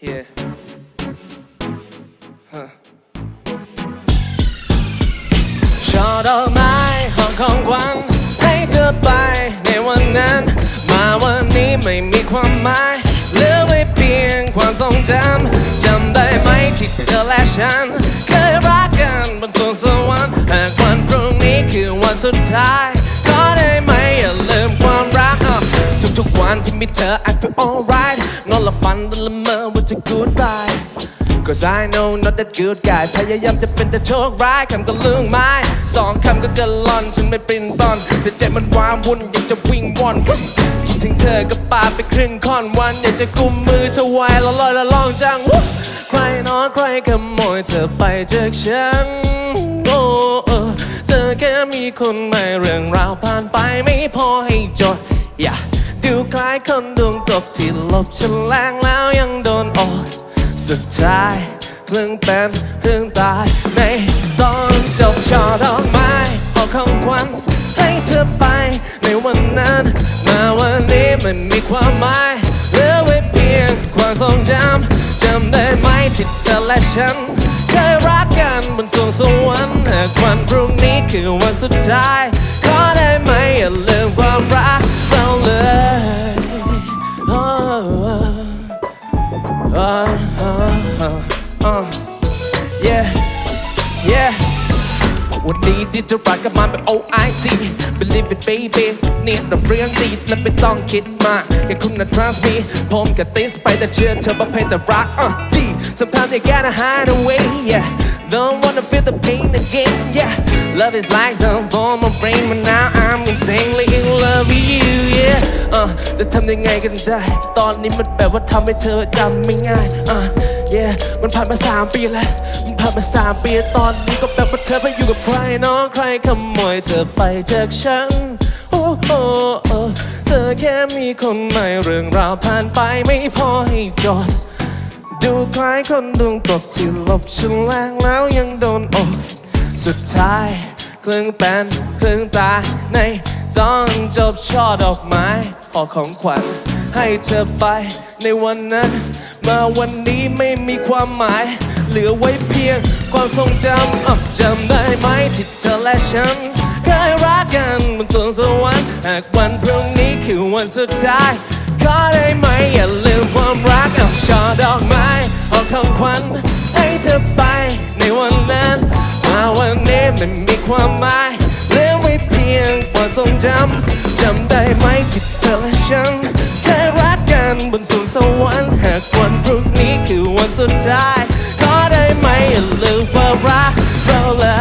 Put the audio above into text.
Yeah. Huh. ช่อดอกไม้ของขวัญให้เธอไปในวันนั้นมาวันนี้ไม่มีความหมายเหลือไว้เพียงความทรงจำจำได้ไหมที่เธอและฉันเคยรักกันบนสวงสวรรค์หากวันพรุ่งนี้คือวันสุดท้ายขอได้ไหมอย่าลืมความรักทุกวันที่มีเธอ I feel alright นอนหลับฝันและละเมอว่าจะ goodbye Cause I know not that good guy พยายามจะเป็นแต่โชคร้ายคำก็ลืมไม้สองคำก็เกินล่อนฉันไม่เป็นตอนแต่ใจมันว้าวุ่นอยากจะวิ่งว่อนคิดถึงเธอก็ปาไปครึ่งค่อนวันอยากจะกุมมือเธอไว้แล้วลอยละล่องจังใครนอนใครขโมยเธอไปจากฉันโอ้เธอแค่มีคนใหม่เรื่องราวผ่านไปไม่พอให้จดดูคล้ายคนดวงตกที่ลบฉันแรงแล้วยังโดนออกสุดท้ายครึ่งเป็นครึ่งตายในตอนจบช่อดอกไม้ออกของขวัญให้เธอไปในวันนั้นมาวันนี้ไม่มีความหมายเหลือไว้เพียงความทรงจำจำได้ไหมที่เธอและฉันเคยรักกันบนสวงสวรรค์หากวันพรุ่งนี้คือวันสุดท้ายขอได้ไหมอย่าลืมความรักเราเลยYeah วันนี้ที่จะรักกับมันแบบ OIC Believe it baby นี่เราเรื่องดีและไม่ต้องคิดมากแค่คุณน่ะ trust me ผมก็ติดไปแต่เชื่อเธอประเภทแต่รักดี Sometimes you gotta hide away yeah Don't wanna feel the pain again yeah Love is like some form of rain but now I'm insanely in love with you yeah จะทำยังไงกันได้ตอนนี้มันแบบว่าทำให้เธอจำไม่ง่ายyeah มันผ่านมา3 ปีแล้วมันผ่านมา3 ปีตอนนี้ก็แบบว่าเธอไปอยู่กับใครน้องใครขโมยเธอไปจากฉันเธอแค่มีคนใหม่เรื่องราวผ่านไปไม่พอให้จดดูคล้ายคนดวงตกที่ลบฉันแรงแล้วยังโดนอกสุดท้ายครึ่งเป็นครึ่งตายในตอนจบช่อดอกไม้ออกของขวัญให้เธอไปในวันนั้นมาวันนี้ไม่มีความหมายเหลือไว้เพียงความทรงจำจำได้ไหมที่เธอและฉันเคยรักกันบนสวงสวรรค์หากวันพรุ่งนี้คือวันสุดท้ายขอได้ไหมอย่าลืมความรักช่อดอกไม้ออกของขวัญให้เธอไปในวันนั้นมาวันนี้ไม่มีความหมายเหลือไว้เพียงความทรงจำจำได้ไหมที่เธอและฉันเคยรักกันบนสวงสวรรค์หากวันพรุ่งนี้คือวันสุดท้ายขอได้ไหมอย่าลืมความรักเราเลย